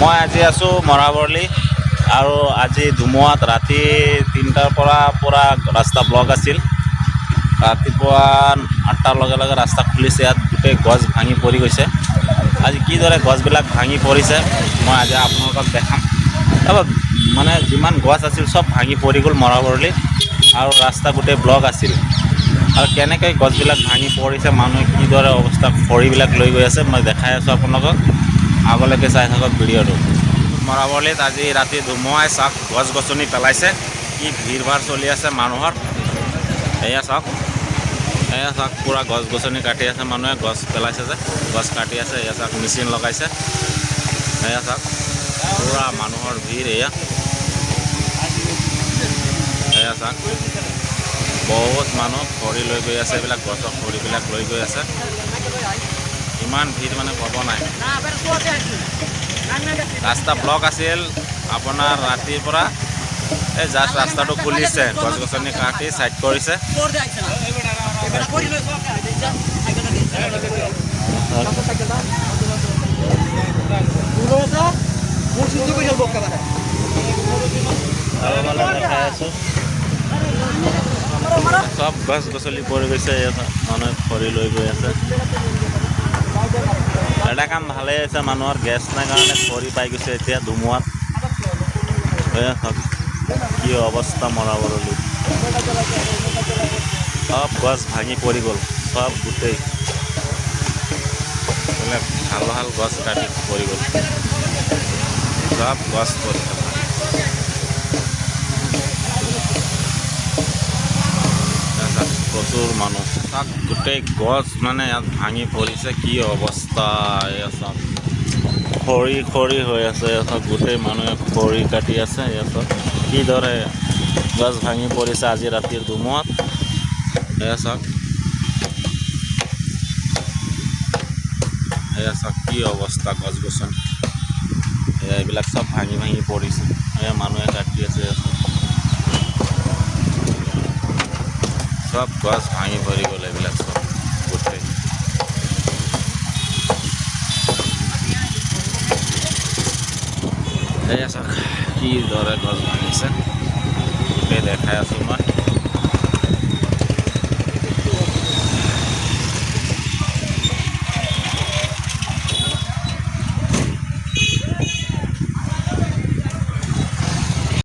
মই আজি আছোঁ মৰাবৰলি আৰু আজি ধুমুহাত ৰাতি 3টাৰ পৰা পুৰা ৰাস্তা ব্লক আছিল। ৰাতিপুৱা 8টাৰ লগে লগে ৰাস্তা খুলিছে। ইয়াত গোটেই গছ ভাঙি পৰি গৈছে। আজি কিদৰে গছবিলাক ভাঙি পৰিছে মই আজি আপোনালোকক দেখাম। মানে যিমান গছ আছিল চব ভাঙি পৰি গ'ল মৰাবৰলিত আৰু ৰাস্তা গোটেই ব্লক আছিল। আৰু কেনেকৈ গছবিলাক ভাঙি পৰিছে, মানুহে কিদৰে অৱস্থা খৰিবিলাক লৈ গৈ আছে মই দেখাই আছোঁ আপোনালোকক। আগলৈকে চাই থাকক ভিডিঅ'টো। মৰাবৰলিত আজি ৰাতি ধুমুহাই চাওক গছ গছনি পেলাইছে, কি ভিৰ ভাৰ চলি আছে মানুহৰ। এয়া চাওক পুৰা গছ গছনি কাটি আছে মানুহে, গছ পেলাইছে যে গছ কাটি আছে। এয়া চাওক মেচিন লগাইছে। এয়া চাওক পুৰা মানুহৰ ভিৰ। এয়া চাওক বহুত মানুহ খৰি লৈ গৈ আছে, এইবিলাক গছৰ খৰিবিলাক লৈ গৈ আছে। ইমান ভিৰ মানে ক'ব নাই। ৰাস্তা ব্লক আছিল আপোনাৰ ৰাতিৰ পৰা। এই জাষ্ট ৰাস্তাটো খুলিছে, গছ গছনি কাটি চাইড কৰিছে। সব গছ গছনি পৰি গৈছে। মানুহে খৰি লৈ গৈ আছে। এটা কাম ভালেই হৈছে, মানুহৰ গেছ নাই কাৰণে খৰি পাই গৈছে এতিয়া ধুমুহাত। কি অৱস্থা মৰাবৰলিত, সব গছ ভাঙি পৰি গ'ল। সব গোটেই ভাল ভাল গছ কাটি পৰি গ'ল। সব গছ পৰি প্ৰচুৰ মানুষ। গোটেই গছ মানে ইয়াত ভাঙি পৰিছে, কি অৱস্থা। এয়া চাওক খৰি খৰি হৈ আছে। এয়া চাওক গোটেই মানুহে খৰি কাটি আছে। এয়া চাওক কিদৰে গছ ভাঙি পৰিছে আজি ৰাতিৰ ধুমুহাত। এয়া চাওক কি অৱস্থা গছ গছনি। এইবিলাক চব ভাঙি ভাঙি পৰিছে। এয়া মানুহে কাটি আছে। সব গছ ভাঙি পৰি গ'ল এইবিলাক চব গোটেই। এয়া চাওক কি দৰে গছ ভাঙিছে, গোটেই দেখাই আছোঁ মই।